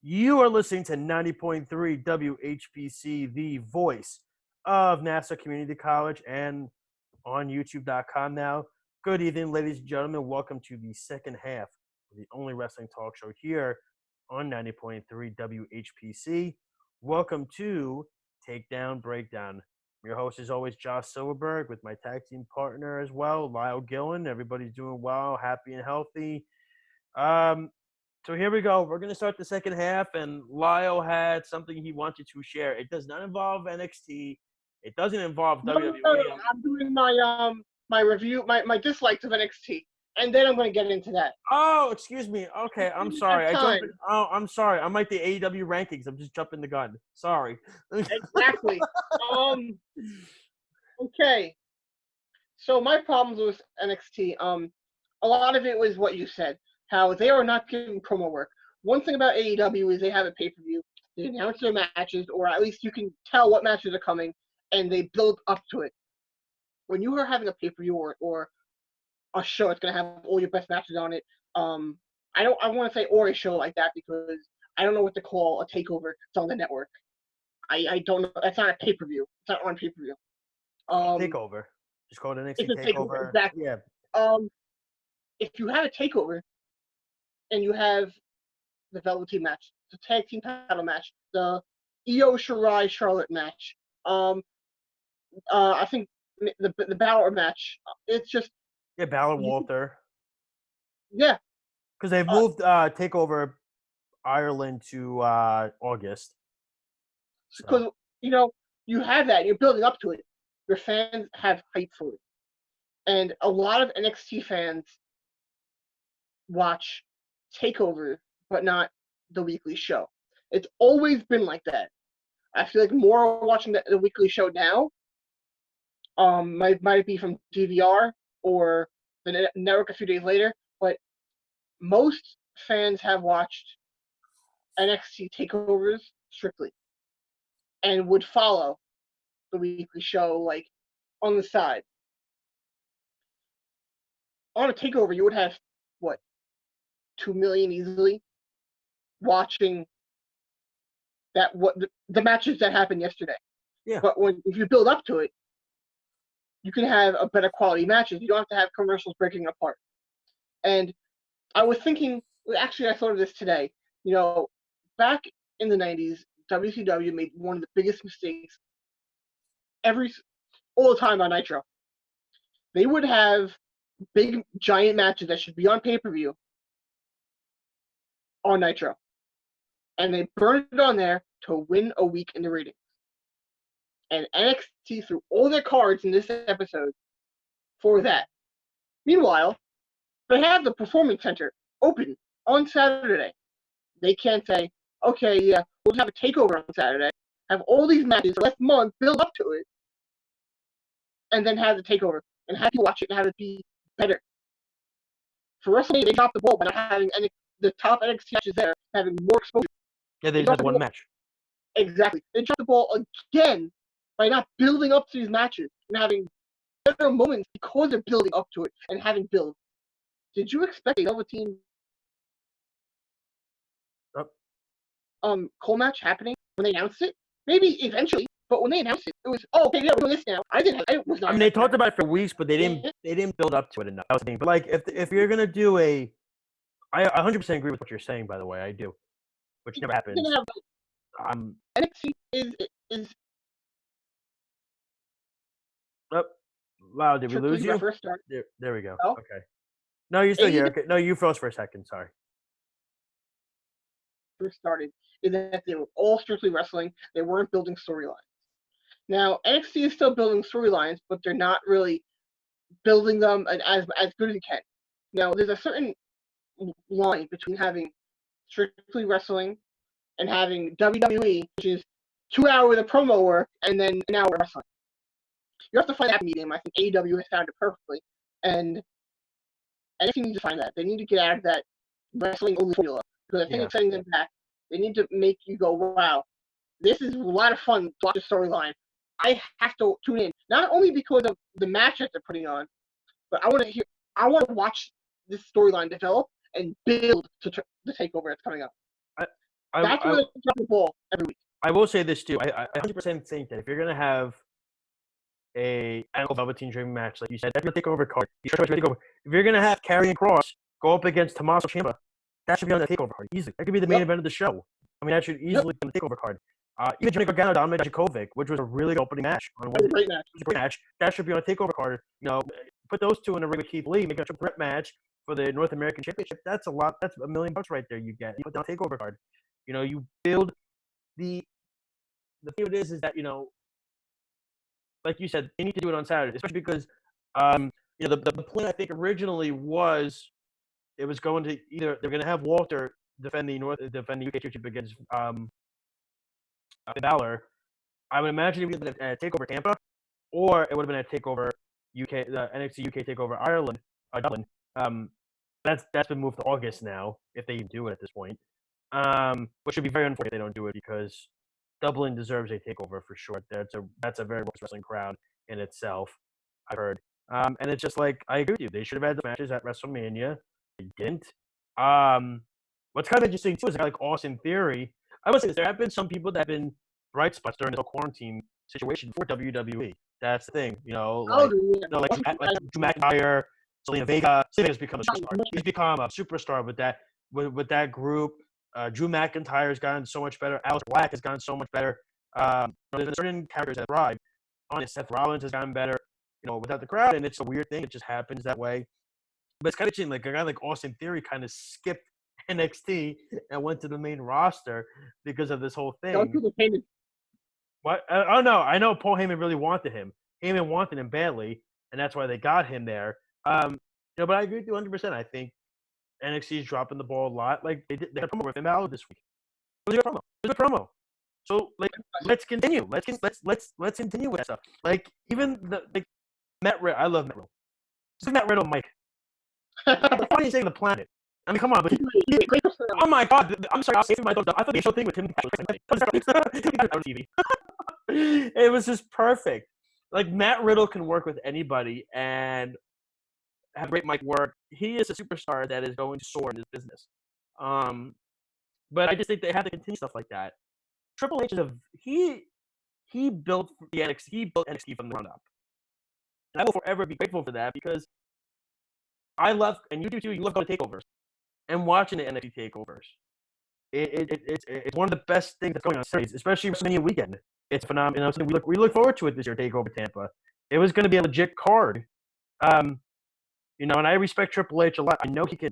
You are listening to 90.3 WHPC, the voice of Nassau Community College, and on YouTube.com now. Good evening, ladies and gentlemen. Welcome to the second half of the only wrestling talk show here on 90.3 WHPC. Welcome to Takedown Breakdown. I'm your host is always Josh Silverberg with my tag team partner as well, Lyle Gillen. Everybody's doing well, happy and healthy. So here we go. We're going to start the second half, and Lyle had something he wanted to share. It does not involve NXT. It doesn't involve WWE. I'm doing my review, my dislikes of NXT, and then I'm going to get into that. Oh, excuse me. Okay, I'm sorry. I'm sorry. I'm like the AEW rankings. I'm just jumping the gun. Sorry. Exactly. Okay. So my problems with NXT, a lot of it was what you said, how they are not giving promo work. One thing about AEW is they have a pay-per-view, they announce their matches, or at least you can tell what matches are coming, and they build up to it. When you are having a pay-per-view or a show, it's going to have all your best matches on it. I want to say or a show like that because I don't know what to call a takeover. It's on the network. I don't know. That's not a pay-per-view. It's not on pay-per-view. Takeover. Just call it NXT It's a takeover. Exactly. Yeah. If you have a takeover and you have the Velveteen match, the tag team title match, the Io Shirai Charlotte match, I think the Balor match, it's just Balor Walter. Yeah. Because they've moved Takeover Ireland to August. Because you have that, you're building up to it. Your fans have hype for it, and a lot of NXT fans watch Takeover, but not the weekly show. It's always been like that. I feel like more are watching the weekly show now. Might be from DVR or the network a few days later, but most fans have watched NXT takeovers strictly and would follow the weekly show like on the side. On a takeover, you would have 2 million easily watching the matches that happened yesterday. Yeah. But if you build up to it, you can have a better quality matches. You don't have to have commercials breaking apart. And I was thinking, actually, I thought of this today. Back in the 90s, WCW made one of the biggest mistakes all the time on Nitro. They would have big, giant matches that should be on pay-per-view on Nitro. And they burned it on there to win a week in the ratings. And NXT threw all their cards in this episode for that. Meanwhile, they have the Performance Center open on Saturday. They can't say, okay, yeah, we'll have a takeover on Saturday, have all these matches for last month, build up to it, and then have the takeover and have you watch it and have it be better. For WrestleMania, they dropped the ball by not having the top NXT matches there, having more exposure. Yeah, they just had one match. Exactly. They dropped the ball again by not building up to these matches and having better moments because they're building up to it and having build. Did you expect a Velveteen Cole match happening when they announced it? Maybe eventually, but when they announced it, it was okay. Yeah, we're doing this now. I was not. I mean, they talked about it for weeks, but they didn't build up to it enough. That was the thing. But like, if you're gonna do I 100% agree with what you're saying. By the way, I do, which never happens. NXT is. Oh, wow! Did we lose you? First start. There we go. Oh. Okay. No, you're still here. Okay. No, you froze for a second. Sorry. First started is that they were all strictly wrestling. They weren't building storylines. Now NXT is still building storylines, but they're not really building them as good as you can. Now there's a certain line between having strictly wrestling and having WWE, which is 2 hours of promo work and then an hour of wrestling. You have to find that medium. I think AEW has found it perfectly, and NXT needs to find that. They need to get out of that wrestling only formula. Because I think it's setting them back. They need to make you go, wow, this is a lot of fun to watch the storyline. I have to tune in, not only because of the match that they're putting on, but I want to watch this storyline develop and build to the takeover that's coming up. That's where they drop the ball every week. I will say this too. I 100% think that if you're gonna have a ankle Velveteen Dream match, like you said, that's your takeover card. If you're gonna have Karrion Kross go up against Tommaso Ciampa, that should be on the takeover card easily. That could be the main event of the show. I mean, that should easily be on the takeover card. Even Johnny Gargano, Dominic Dijakovic, which was a really good opening match on Wednesday. It was a great match. It was a great match. That should be on a takeover card. You know, put those two in a ring with Keith Lee, make a triple threat match for the North American Championship. That's a lot. That's $1 million right there. You get. You put down a takeover card. You know, you build the thing of it is that, you know, like you said, they need to do it on Saturday, especially because, you know, the plan I think originally was it was going to either they're going to have Walter defend the UK Championship against Balor. I would imagine it would have been a takeover Tampa, or it would have been a takeover UK, the NXT UK takeover Ireland, Dublin. That's been moved to August now, if they even do it at this point. Which would be very unfortunate if they don't do it because Dublin deserves a takeover for sure. That's a very much wrestling crowd in itself, I've heard. And it's just like I agree with you. They should have had the matches at WrestleMania. They didn't. What's kind of interesting too is a guy like Austin Theory. I would say this, there have been some people that have been bright spots during the quarantine situation for WWE. That's the thing, you know, like Drew McIntyre, Zelina Vega. Zelina Vega's become a superstar. He's become a superstar with that group. Drew McIntyre's gotten so much better. Alex Black has gotten so much better. There's certain characters that thrive. Honest, Seth Rollins has gotten better, you know, without the crowd, and it's a weird thing. It just happens that way. But it's kind of interesting. Like a guy like Austin Theory kind of skipped NXT and went to the main roster because of this whole thing. What? Oh no, I know Paul Heyman really wanted him. Heyman wanted him badly, and that's why they got him there. You know, but I agree with you 100%. I think NXT is dropping the ball a lot. Like they had a promo with Finn Balor this week. It was a good promo. It was a good promo. So like, let's continue. Let's continue with that stuff. Like even Matt Riddle. I love Matt Riddle. Just Matt Riddle, Mike. The funniest thing on the planet. I mean, come on. But oh my God! I'm sorry. I'll save my dog. I thought the show thing with him on TV. It was just perfect. Like Matt Riddle can work with anybody and have great mic work. He is a superstar that is going to soar in his business. But I just think they have to continue stuff like that. Triple H is he built the NXT. He built NXT from the ground up. And I will forever be grateful for that because I love, and you do too. You love going to takeovers and watching the NXT takeovers. It's one of the best things that's going on series, especially WrestleMania weekend. It's phenomenal. You know, we look forward to it this year. Takeover Tampa. It was going to be a legit card. You know, and I respect Triple H a lot. I know he can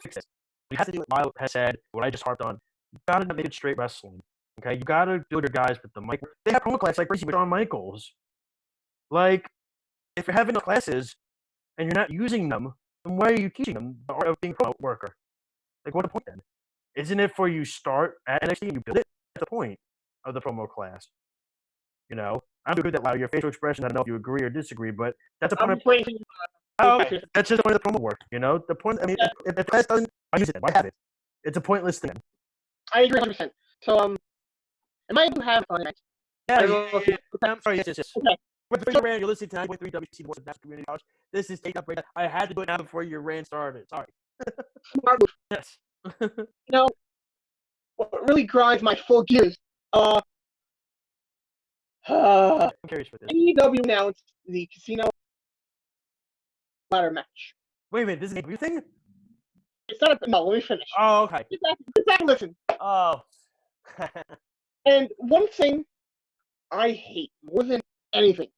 fix it. You have to do what Lyle has said, what I just harped on. You got to make it straight wrestling. Okay, you got to build your guys with the mic. They have promo classes like with Shawn Michaels. Like, if you're having no classes and you're not using them, then why are you teaching them the art of being a promo worker? Like, what's the point then? Isn't it for you start at NXT and you build it? That's the point of the promo class. You know, I'm good at Lyle. Your facial expression, I don't know if you agree or disagree, but that's a point of okay. That's just the point of the promo work, you know? The point, I mean, if the class doesn't, I use it, why have it? It's a pointless thing. I agree 100%. So, am I able to have fun tonight? Yeah. I'm sorry, yes. Okay. With the rant, you're listening to 9.3 WC Voice of National Community College. This is Take Up Break. I had to do it now before your rant started. Sorry. Smart move. Yes. You know, what really grinds my full gears, I'm curious with this. AEW announced the Casino ladder match. Wait a minute, this is a new thing? It's not no, let me finish. Oh, okay. Get back and listen. Oh. And one thing I hate more than anything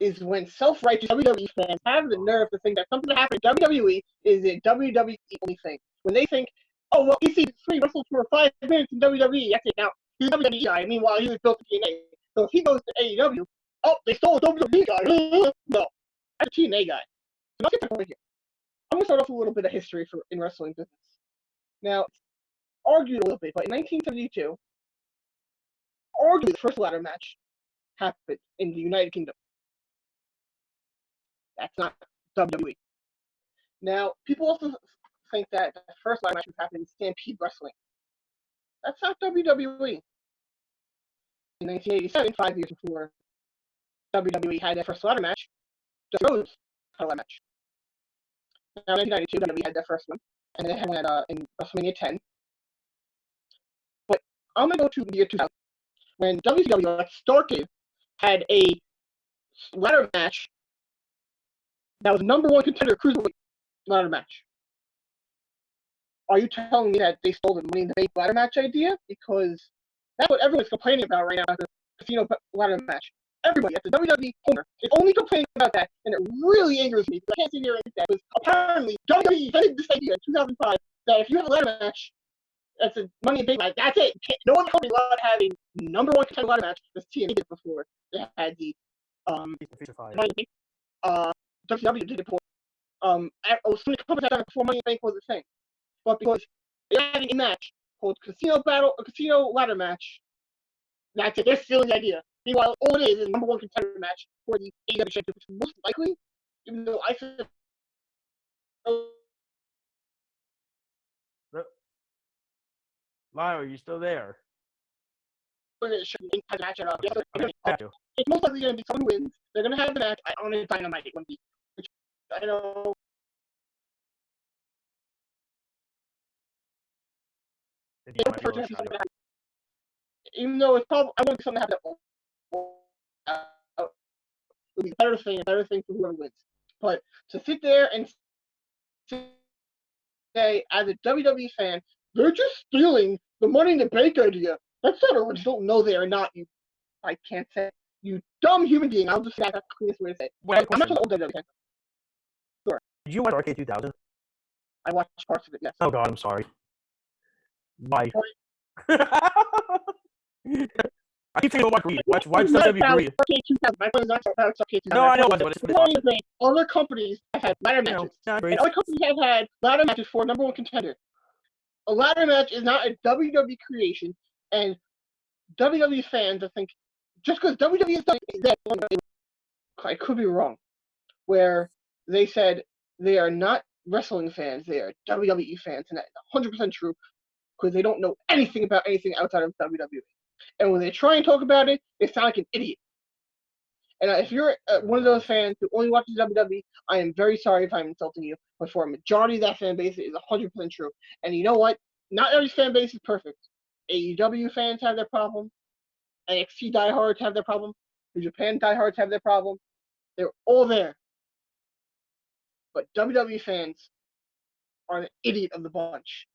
is when self-righteous WWE fans have the nerve to think that something that happened in WWE is a WWE only thing. When they think, oh, well, EC3 wrestled for 5 minutes in WWE, that's it. Now, he's a WWE guy. Meanwhile, he was built to TNA. So if he goes to AEW, oh, they stole a WWE guy. No, that's a TNA guy. So let's get to the point here. I'm going to start off with a little bit of history in wrestling business. Now, it's argued a little bit, but in 1972, arguably the first ladder match happened in the United Kingdom. That's not WWE. Now, people also think that the first ladder match happened in Stampede Wrestling. That's not WWE. In 1987, 5 years before WWE had their first ladder match, Just Rhodes had a ladder match. Now, in 1992, WWE had their first one, and they had one in WrestleMania 10. I'm gonna go to the year 2000 when WCW, like Starcade, had a ladder match that was number one contender cruiserweight ladder match. Are you telling me that they stole the Money in the Bank ladder match idea? Because that's what everyone's complaining about right now, the casino ladder match. Everybody at the WWE Homer is only complaining about that, and it really angers me because I can't sit here and think that. Because apparently, WWE invented this idea in 2005 that if you have a ladder match, that's a Money in the Bank match, that's it. No other company allowed to have a number one contender ladder match because TNA did before. They had the Money in the Bank. WCW did it before. So many companies had done it before Money in the Bank was a thing. But because they're having a match called Casino Ladder Match, that's it. They're stealing the idea. Meanwhile, all it is a number one contender match for the AEW championship, which most likely, even though I said Lyle, are you still there? it should be a match at all. It's most likely going to be someone who wins. They're going to have the match on a Dynamite one week. Which I know. Even though it's probably, I want to be something to happen. It'll be a better thing for whoever wins. But to sit there and say, as a WWE fan, they're just stealing the Money in the Bank idea. That's not original. No, they are not. I can't say. You dumb human being. I'll just say that's the cleanest way to say it. I'm not an old WWE fan. Sure. Did you watch Arcade 2000? I watched parts of it, yes. Oh, God, I'm sorry. Why? I keep saying watch Reed. Watch WWE Reed. No, I know it wasn't. Other companies have had ladder matches. And other companies have had ladder matches for number one contender. A ladder match is not a WWE creation, and WWE fans, I think, just because WWE has done it, I could be wrong, where they said they are not wrestling fans, they are WWE fans, and that's 100% true, because they don't know anything about anything outside of WWE. And when they try and talk about it, they sound like an idiot. And if you're one of those fans who only watches WWE, I am very sorry if I'm insulting you, but for a majority of that fan base, it is 100% true. And you know what? Not every fan base is perfect. AEW fans have their problem. NXT diehards have their problem. New Japan diehards have their problem. They're all there. But WWE fans are the idiot of the bunch.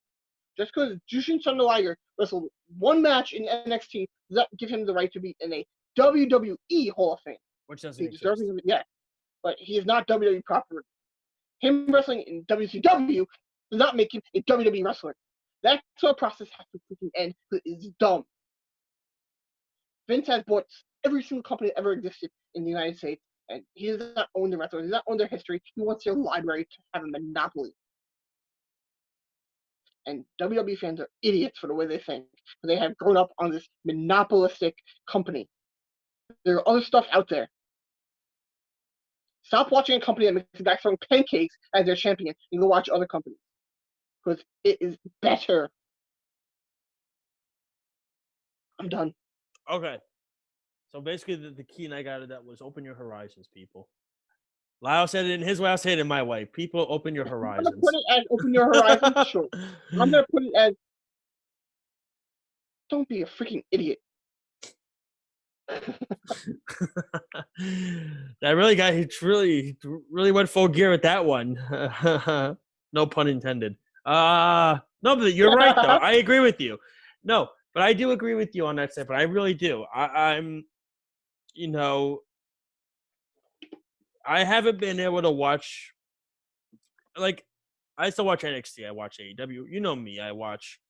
Just because Jushin Thunder Liger wrestled one match in NXT does not give him the right to be in a WWE Hall of Fame. Which doesn't exist. Yeah, but he is not WWE proper. Him wrestling in WCW does not make him a WWE wrestler. That sort of process has to freaking end because it's dumb. Vince has bought every single company that ever existed in the United States, and he does not own the wrestlers. He does not own their history. He wants their library to have a monopoly. And WWE fans are idiots for the way they think. They have grown up on this monopolistic company. There are other stuff out there. Stop watching a company that makes the guy throwing pancakes as their champion and go watch other companies. Because it is better. I'm done. Okay. So basically, the key and I got of that was open your horizons, people. Lyle said it in his way, I'll say it in my way. People, open your horizons. I'm going to put it as open your horizons, sure. I'm going to put it as don't be a freaking idiot. That really got, he really went full gear with that one. No pun intended. No, but you're right, though. I agree with you. No, but I do agree with you on that stuff, but I really do. I'm, you know, I haven't been able to watch, like, I still watch NXT. I watch AEW. You know me. I watch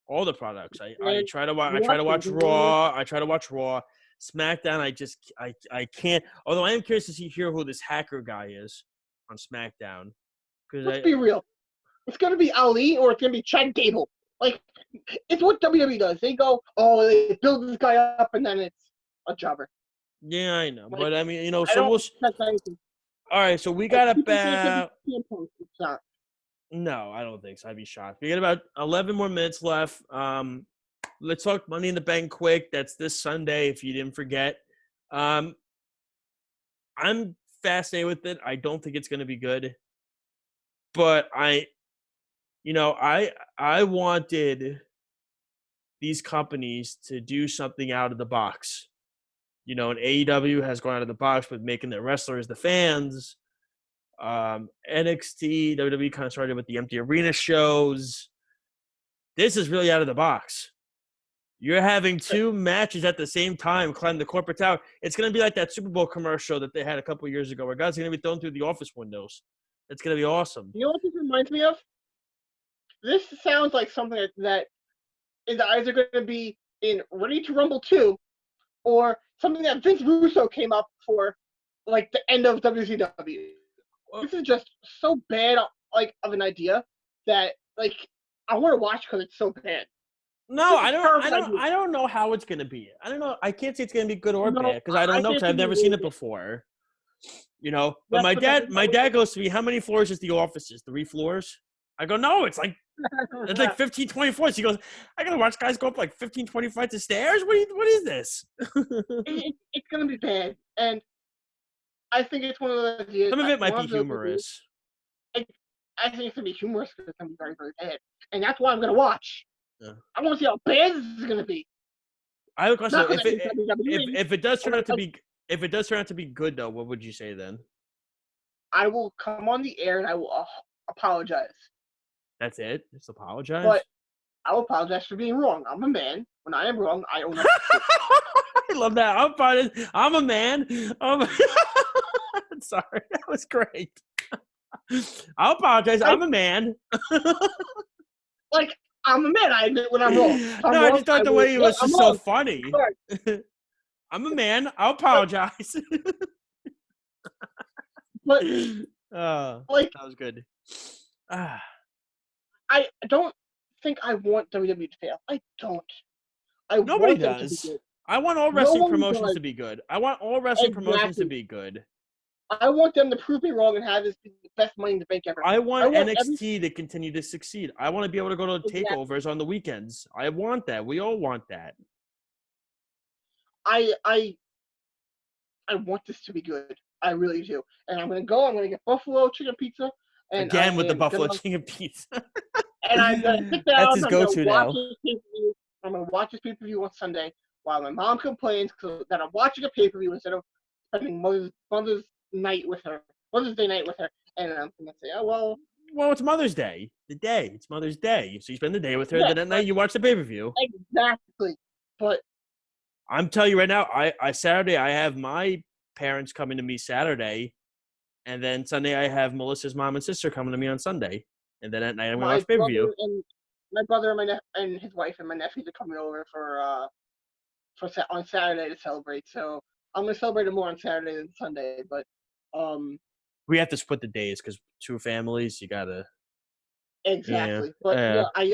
all the products. I try to watch. I try to watch Raw. I try to watch Raw. SmackDown. I can't. Although I am curious to hear who this hacker guy is on SmackDown. Let's be real. It's gonna be Ali or it's gonna be Chad Gable. Like, it's what WWE does. They go, oh, they build this guy up, and then it's a jobber. Yeah, I know, but I mean, you know, so we'll. All right, so we got about. No, I don't think so. I'd be shocked. We got about 11 more minutes left. Let's talk Money in the Bank quick. That's this Sunday, if you didn't forget. I'm fascinated with it. I don't think it's going to be good, but I wanted these companies to do something out of the box. And AEW has gone out of the box with making their wrestlers the fans. NXT, WWE kind of started with the empty arena shows. This is really out of the box. You're having two matches at the same time climb the corporate tower. It's going to be like that Super Bowl commercial that they had a couple years ago where guys are going to be thrown through the office windows. It's going to be awesome. You know what this reminds me of? This sounds like something that is either going to be in Ready to Rumble 2 or something that Vince Russo came up for, like the end of WCW. This is just so bad, like, of an idea that, like, I want to watch because it's so bad. No, I don't know how it's gonna be. I don't know. I can't say it's gonna be good or bad because I don't know because I've never seen it before. But my dad goes to me, how many floors is the offices? 3 floors? I go, no, it's like 15, 20 floors. He goes, I gotta watch guys go up like 15, 20 flights of stairs. What is this? It's gonna be bad, and I think it's one of those ideas. Some of it might be humorous. I think it's gonna be humorous because it's gonna be very, very bad, and that's why I'm gonna watch. Yeah. I want to see how bad this is gonna be. I have a question. If it does turn out to be good, though, what would you say then? I will come on the air and I will apologize. That's it? Just apologize? But I will apologize for being wrong. I'm a man. When I am wrong, I own up. I love that. I'm a man. Sorry, that was great. I'll apologize. I'm a man. Like, I'm a man. I admit when I'm wrong. I just thought the way it was just so funny. I'm a man. I'll apologize. But that was good. I don't think I want WWE to fail. I don't. Nobody does. I want all wrestling promotions to be good. I want all wrestling promotions to be good. I want them to prove me wrong and have this be the best Money in the Bank ever. I want NXT to continue to succeed. I want to be able to go to takeovers on the weekends. I want that. We all want that. I want this to be good. I really do. And I'm going to get buffalo chicken pizza. And again with the buffalo chicken pizza. And I'm going to sit down. That's his go-to now. I'm going to watch this pay-per-view on Sunday while my mom complains that I'm watching a pay-per-view instead of spending Mother's Day night with her. And I'm going to say, oh, well. Well, it's Mother's Day. It's Mother's Day. So you spend the day with her, then at night you watch the pay-per-view. Exactly. But I'm telling you right now, I Saturday, I have my parents coming to me Saturday. And then Sunday, I have Melissa's mom and sister coming to me on Sunday. And then at night, I'm going to watch pay-per-view. My brother and his wife and my nephews are coming over on Saturday to celebrate. So I'm going to celebrate it more on Saturday than Sunday. But we have to split the days because 2 families, you got to. Exactly. Yeah. But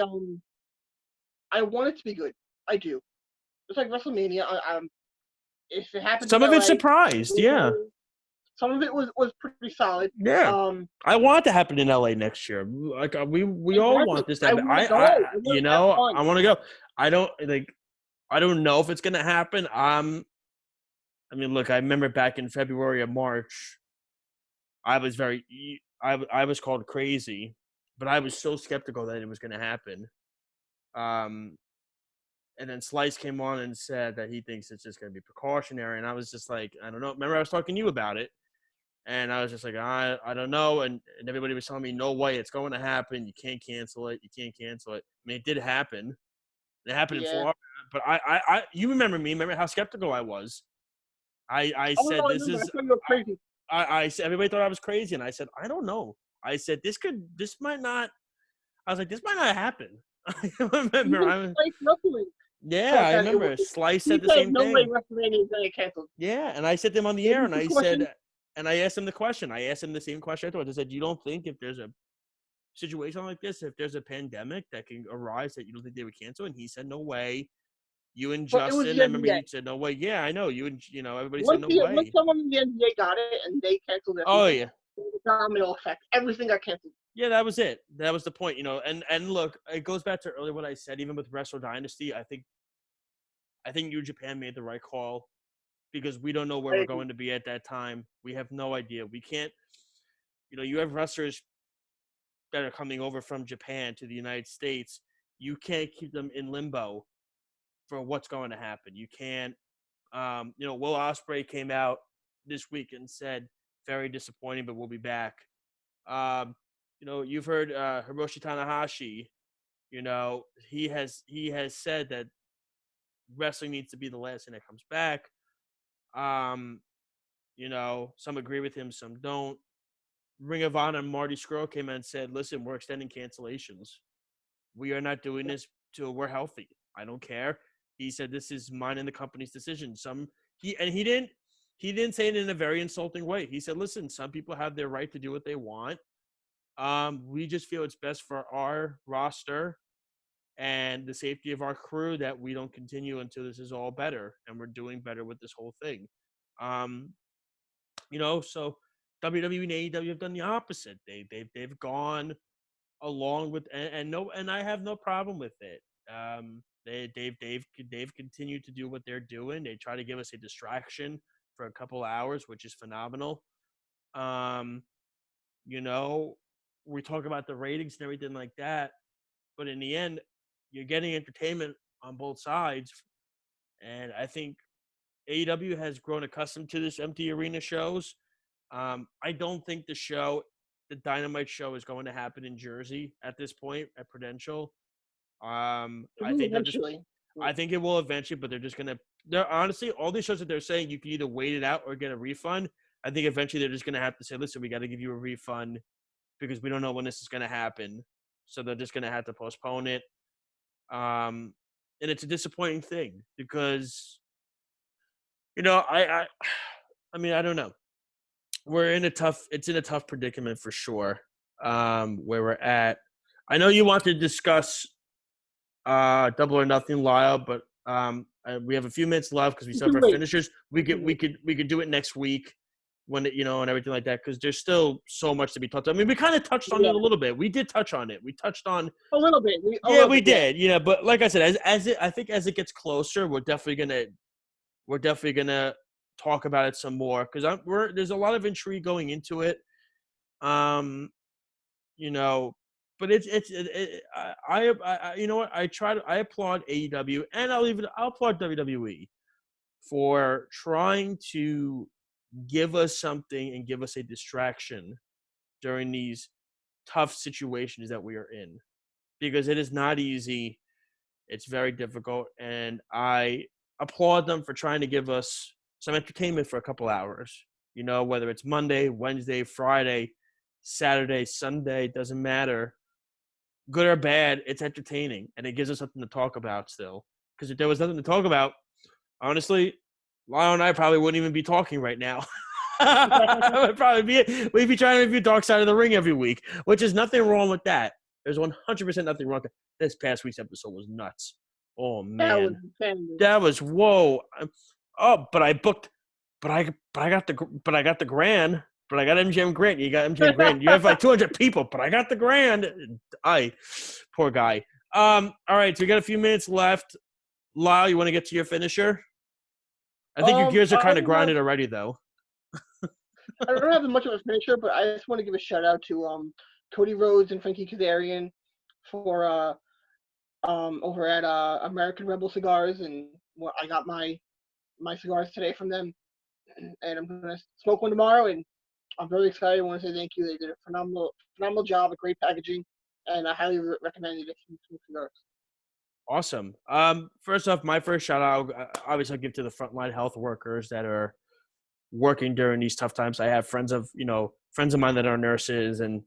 I want it to be good. I do. It's like WrestleMania. If it happens, some of it's surprised. Yeah. Some of it was pretty solid. Yeah. I want it to happen in LA next year. Like we all want this to happen. I want to go. I don't know if it's gonna happen. Look, I remember back in February or March, I was called crazy, but I was so skeptical that it was gonna happen. And then Slice came on and said that he thinks it's just gonna be precautionary, and I was just like, I don't know. Remember, I was talking to you about it. And I was just like, I don't know. And everybody was telling me, no way, it's going to happen. You can't cancel it. I mean, it did happen. It happened in Florida. But you remember me. Remember how skeptical I was. I said, crazy. I said, everybody thought I was crazy. And I said, I don't know. I said, this might not happen. I remember. I remember. Slice said the same thing. No way WrestleMania is going to get canceled. Yeah. And I said to him on the air, and I said, and I asked him the question. I asked him the same question I thought. I said, you don't think if there's a situation like this, if there's a pandemic that can arise, that you don't think they would cancel? And he said, no way. You and Justin, I remember you said, no way. Yeah, I know. Everybody said no way. Once someone in the NBA got it and they canceled it. Oh, yeah. The domino effect. Everything got canceled. Yeah, that was it. That was the point, And look, it goes back to earlier what I said, even with Wrestle Dynasty, I think New Japan made the right call. Because we don't know where we're going to be at that time. We have no idea. We can't, you have wrestlers that are coming over from Japan to the United States. You can't keep them in limbo for what's going to happen. You can't. Will Ospreay came out this week and said very disappointing, but we'll be back. You've heard Hiroshi Tanahashi. He has said that wrestling needs to be the last thing that comes back. Some agree with him, some don't. Ring of Honor and Marty Scurll came in and said, listen, we're extending cancellations. We are not doing this till we're healthy. I don't care. He said this is mine and the company's decision. He didn't say it in a very insulting way. He said, listen, some people have their right to do what they want. We just feel it's best for our roster and the safety of our crew that we don't continue until this is all better and we're doing better with this whole thing. So WWE and AEW have done the opposite. They've gone along with and I have no problem with it. They've continued to do what they're doing. They try to give us a distraction for a couple hours, which is phenomenal. We talk about the ratings and everything like that, but in the end, you're getting entertainment on both sides. And I think AEW has grown accustomed to this empty arena shows. I don't think the Dynamite show is going to happen in Jersey at this point at Prudential. I think eventually. I think it will eventually, but they're honestly, all these shows that they're saying you can either wait it out or get a refund. I think eventually they're just going to have to say, listen, we got to give you a refund because we don't know when this is going to happen. So they're just going to have to postpone it. And it's a disappointing thing because, I don't know. It's in a tough predicament for sure. Where we're at. I know you want to discuss Double or Nothing, Lyle, but we have a few minutes left because we still have our finishers. We could do it next week when and everything like that because there's still so much to be talked about. I mean, we kind of touched on it a little bit. We did touch on it. We touched on a little bit. We did. Yeah, but like I said, I think as it gets closer, we're definitely gonna talk about it some more because there's a lot of intrigue going into it. But I applaud AEW and I'll applaud WWE for trying to give us something and give us a distraction during these tough situations that we are in because it is not easy. It's very difficult. And I applaud them for trying to give us some entertainment for a couple hours, whether it's Monday, Wednesday, Friday, Saturday, Sunday, doesn't matter. Good or bad, it's entertaining, and it gives us something to talk about still. Because if there was nothing to talk about, honestly, Lyle and I probably wouldn't even be talking right now. We'd be trying to review Dark Side of the Ring every week, which is nothing wrong with that. There's 100% nothing wrong with that. This past week's episode was nuts. Oh man, that was whoa. Oh, but I booked, but I got the grand. But I got MGM Grand. You got MGM Grand. You have like 200 people, but I got the grand. Poor guy. All right, so we got a few minutes left. Lyle, you want to get to your finisher? I think your gears are kind of grinded already, though. I don't have much of a finisher, but I just want to give a shout out to Cody Rhodes and Frankie Kazarian for over at American Rebel Cigars, and I got my cigars today from them, and I'm gonna smoke one tomorrow, and I'm very excited. I want to say thank you. They did a phenomenal job, a great packaging, and I highly recommend it if you smoke cigars. Awesome. First off, my first shout out, obviously, I'll give to the frontline health workers that are working during these tough times. I have friends of mine that are nurses and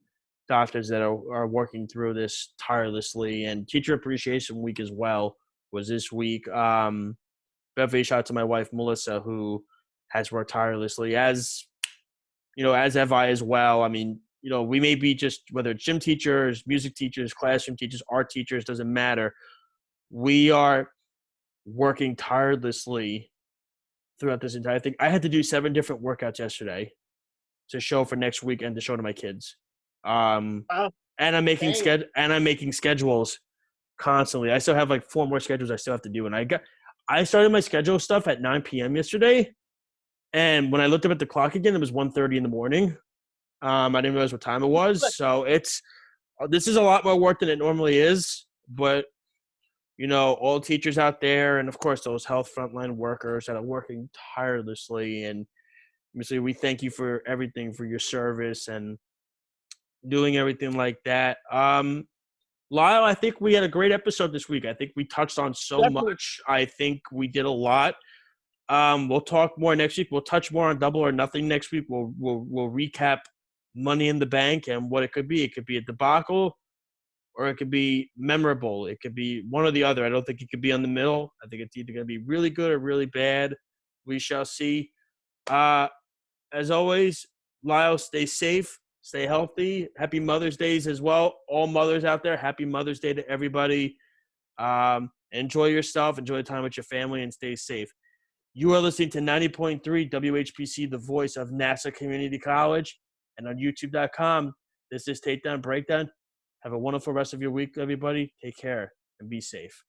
doctors that are working through this tirelessly. And Teacher Appreciation Week as well was this week. Beverly, shout out to my wife Melissa, who has worked tirelessly, as have I as well. I mean, we may be just, whether it's gym teachers, music teachers, classroom teachers, art teachers, doesn't matter. We are working tirelessly throughout this entire thing. I had to do 7 different workouts yesterday to show for next week and to show to my kids. And I'm making schedules constantly. I still have like 4 more schedules I still have to do. And I started my schedule stuff at 9 p.m. yesterday. And when I looked up at the clock again, it was 1:30 in the morning. I didn't realize what time it was. So this is a lot more work than it normally is. But, all teachers out there, and of course those health frontline workers that are working tirelessly. And obviously, we thank you for everything, for your service and doing everything like that. Lyle, I think we had a great episode this week. I think we touched on so Definitely. much. I think we did a lot. We'll talk more next week. We'll touch more on Double or Nothing next week. We'll recap Money in the Bank and what it could be. It could be a debacle, or it could be memorable. It could be one or the other. I don't think it could be in the middle. I think it's either going to be really good or really bad. We shall see. As always, Lyle, stay safe, stay healthy. Happy Mother's Days as well. All mothers out there, happy Mother's Day to everybody. Enjoy yourself, enjoy the time with your family, and stay safe. You are listening to 90.3 WHPC, the voice of NASA Community College, and on YouTube.com. This is Takedown Breakdown. Have a wonderful rest of your week, everybody. Take care and be safe.